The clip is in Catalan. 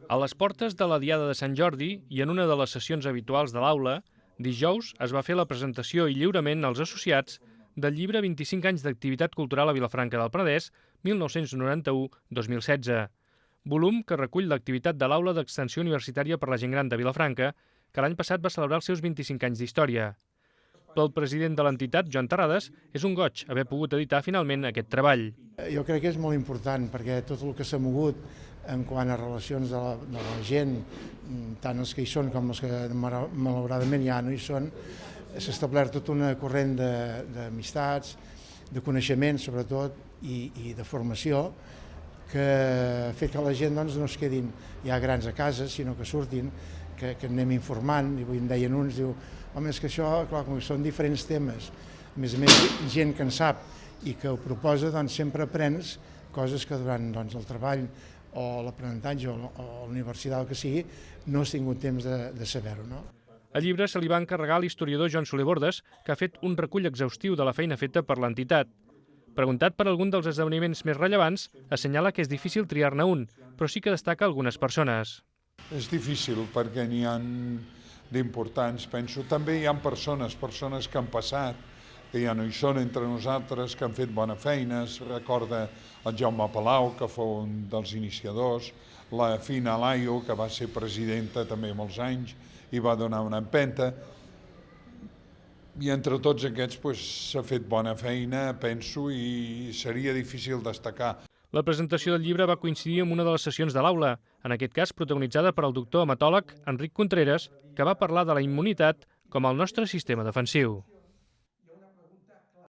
A les portes de la Diada de Sant Jordi i en una de les sessions habituals de l'aula, dijous es va fer la presentació i lliurament als associats del llibre 25 anys d'activitat cultural a Vilafranca del Penedès 1991-2016, volum que recull l'activitat de l'Aula d'Extensió Universitària per la Gent Gran de Vilafranca, que l'any passat va celebrar els seus 25 anys d'història. Pel president de l'entitat, Joan Terrades, és un goig haver pogut editar finalment aquest treball. Jo crec que és molt important perquè tot el que s'ha mogut en quant a relacions de la gent, tant els que hi són com els que malauradament ja no hi són, s'ha establert tota una corrent d'amistats, de coneixement sobretot i de formació que ha fet que la gent doncs, no es quedin ja grans a casa, sinó que surtin, que anem informant, i avui em deien uns, diu, home, és que això, clar, com que són diferents temes, a més, gent que en sap i que ho proposa, doncs sempre aprens coses que durant el treball o l'aprenentatge o la universitat, el que sigui, no has tingut temps de saber-ho, no? El llibre se li va encarregar a l'historiador Joan Soler Bordes, que ha fet un recull exhaustiu de la feina feta per l'entitat. Preguntat per algun dels esdeveniments més rellevants, assenyala que és difícil triar-ne un, però sí que destaca algunes persones. És difícil perquè n'hi ha d'importants, penso. També hi ha persones que han passat, que ja no hi són entre nosaltres, que han fet bona feina. Es recorda el Jaume Palau, que fou un dels iniciadors, la Fina Laio, que va ser presidenta també molts anys i va donar una empenta. I entre tots aquests s'ha fet bona feina, penso, i seria difícil destacar. La presentació del llibre va coincidir amb una de les sessions de l'aula, en aquest cas protagonitzada per el doctor hematòleg Enric Contreras, que va parlar de la immunitat com el nostre sistema defensiu.